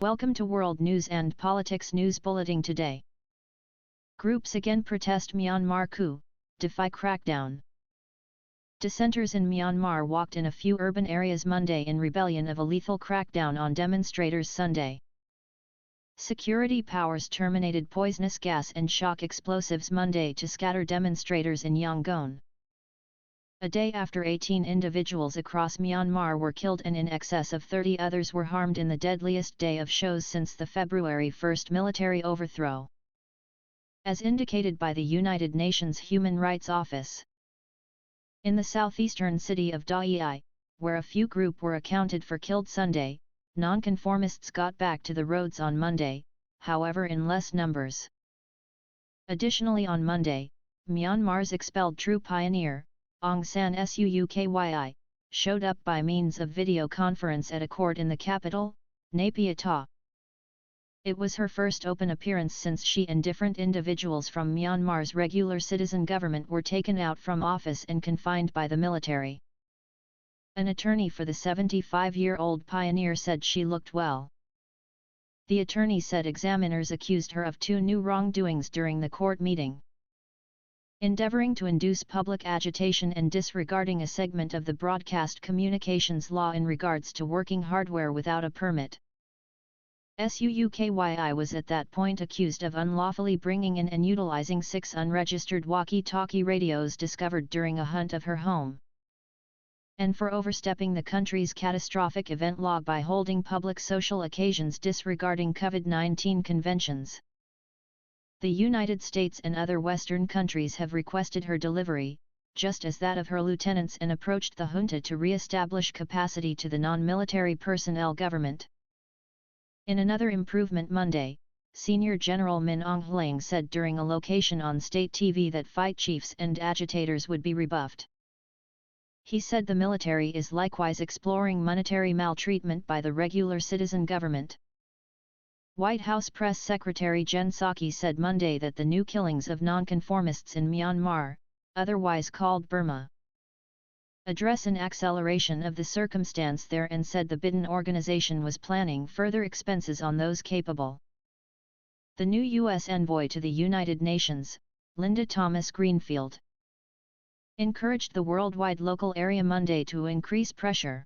Welcome to World News and Politics News Bulletin today. Groups again protest Myanmar coup, Defy Crackdown. Dissenters in Myanmar walked in a few urban areas Monday in rebellion of a lethal crackdown on demonstrators Sunday. Security powers terminated poisonous gas and shock explosives Monday to scatter demonstrators in Yangon. A day after 18 individuals across Myanmar were killed and in excess of 30 others were harmed in the deadliest day of shows since the February 1 military overthrow. As indicated by the United Nations Human Rights Office. In the southeastern city of Dai, where a few group were accounted for killed Sunday, nonconformists got back to the roads on Monday, however in less numbers. Additionally on Monday, Myanmar's expelled true pioneer, Aung San Suu Kyi, showed up by means of video conference at a court in the capital, Naypyidaw. It was her first open appearance since she and different individuals from Myanmar's regular citizen government were taken out from office and confined by the military. An attorney for the 75-year-old pioneer said she looked well. The attorney said examiners accused her of 2 new wrongdoings during the court meeting. Endeavoring to induce public agitation and disregarding a segment of the broadcast communications law in regards to working hardware without a permit. SUUKYI was at that point accused of unlawfully bringing in and utilizing 6 unregistered walkie-talkie radios discovered during a hunt of her home. And for overstepping the country's catastrophic event law by holding public social occasions disregarding COVID-19 conventions. The United States and other Western countries have requested her delivery, just as that of her lieutenants, and approached the junta to re-establish capacity to the non-military personnel government. In another improvement Monday, Senior General Min Aung Hlaing said during a location on state TV that fight chiefs and agitators would be rebuffed. He said the military is likewise exploring monetary maltreatment by the regular citizen government. White House Press Secretary Jen Psaki said Monday that the new killings of nonconformists in Myanmar, otherwise called Burma, address an acceleration of the circumstance there, and said the Biden organization was planning further expenses on those capable. The new U.S. envoy to the United Nations, Linda Thomas-Greenfield, encouraged the worldwide local area Monday to increase pressure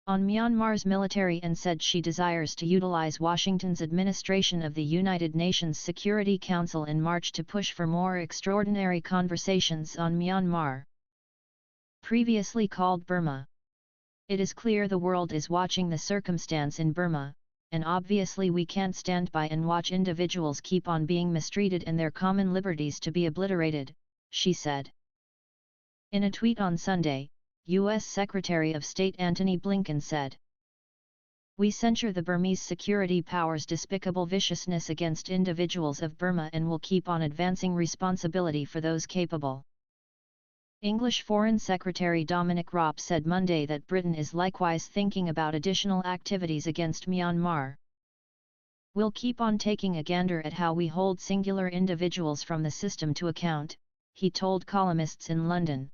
on Myanmar's military and said she desires to utilize Washington's administration of the United Nations Security Council in March to push for more extraordinary conversations on Myanmar, previously called Burma. It is clear the world is watching the circumstance in Burma, and obviously we can't stand by and watch individuals keep on being mistreated and their common liberties to be obliterated, she said. In a tweet on Sunday, U.S. Secretary of State Antony Blinken said, "We censure the Burmese security powers' despicable viciousness against individuals of Burma and will keep on advancing responsibility for those capable." English Foreign Secretary Dominic Raab said Monday that Britain is likewise thinking about additional activities against Myanmar. "We'll keep on taking a gander at how we hold singular individuals from the system to account," he told columnists in London.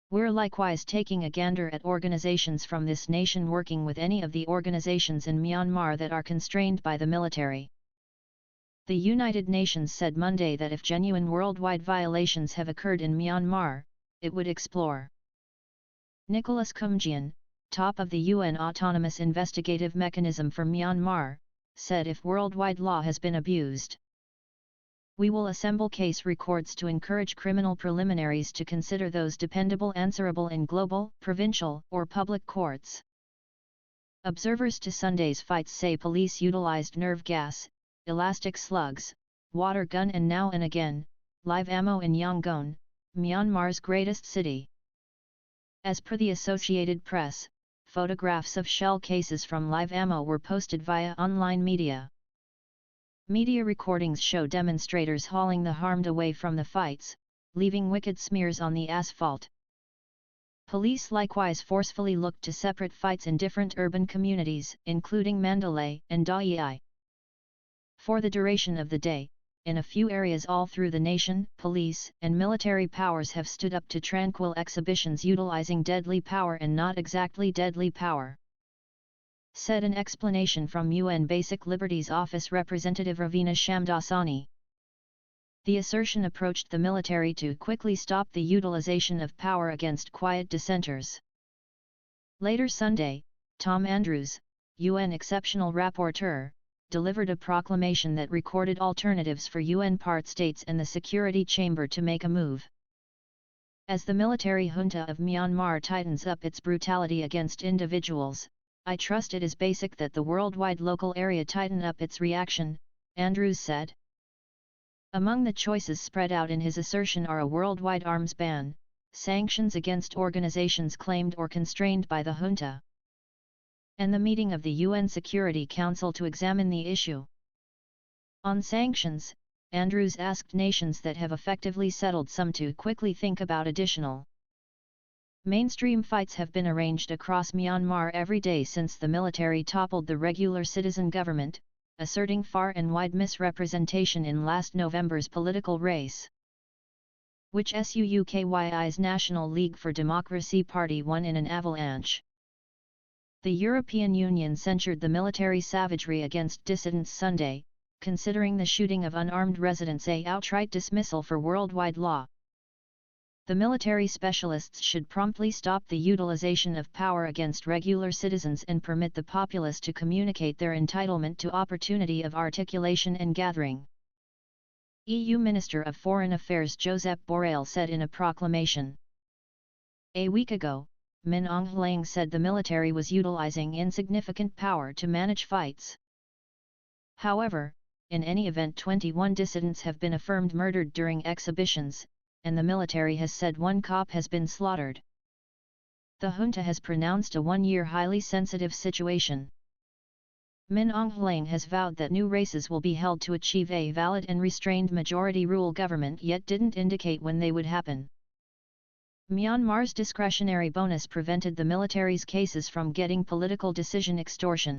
"We're likewise taking a gander at organizations from this nation working with any of the organizations in Myanmar that are constrained by the military." The United Nations said Monday that if genuine worldwide violations have occurred in Myanmar, it would explore. Nicholas Koumjian, top of the UN Autonomous Investigative Mechanism for Myanmar, said if worldwide law has been abused, "We will assemble case records to encourage criminal preliminaries to consider those dependable answerable in global, provincial, or public courts." Observers to Sunday's fights say police utilized nerve gas, elastic slugs, water gun and now and again, live ammo in Yangon, Myanmar's greatest city. As per the Associated Press, photographs of shell cases from live ammo were posted via online media. Media recordings show demonstrators hauling the harmed away from the fights, leaving wicked smears on the asphalt. Police likewise forcefully looked to separate fights in different urban communities, including Mandalay and Dai. For the duration of the day, in a few areas all through the nation, police and military powers have stood up to tranquil exhibitions utilizing deadly power and not exactly deadly power. said an explanation from UN Basic Liberties Office representative Ravina Shamdasani. The assertion approached the military to quickly stop the utilization of power against quiet dissenters. Later Sunday, Tom Andrews, UN Exceptional Rapporteur, delivered a proclamation that recorded alternatives for UN part states and the Security Chamber to make a move. As the military junta of Myanmar tightens up its brutality against individuals, I trust it is basic that the worldwide local area tighten up its reaction, Andrews said. Among the choices spread out in his assertion are a worldwide arms ban, sanctions against organizations claimed or constrained by the junta, and the meeting of the UN Security Council to examine the issue. On sanctions, Andrews asked nations that have effectively settled some to quickly think about additional. Mainstream fights have been arranged across Myanmar every day since the military toppled the regular citizen government, asserting far and wide misrepresentation in last November's political race, which SUUKYI's National League for Democracy party won in an avalanche. The European Union censured the military savagery against dissidents Sunday, considering the shooting of unarmed residents an outright dismissal for worldwide law. The military specialists should promptly stop the utilization of power against regular citizens and permit the populace to communicate their entitlement to opportunity of articulation and gathering. EU Minister of Foreign Affairs Josep Borrell said in a proclamation. A week ago, Min Aung Hlaing said the military was utilizing insignificant power to manage fights. However, in any event 21 dissidents have been affirmed murdered during exhibitions, and the military has said one cop has been slaughtered. The junta has pronounced a one-year highly sensitive situation. Min Aung Hlaing has vowed that new races will be held to achieve a valid and restrained majority rule government, yet didn't indicate when they would happen. Myanmar's discretionary bonus prevented the military's cases from getting political decision extortion.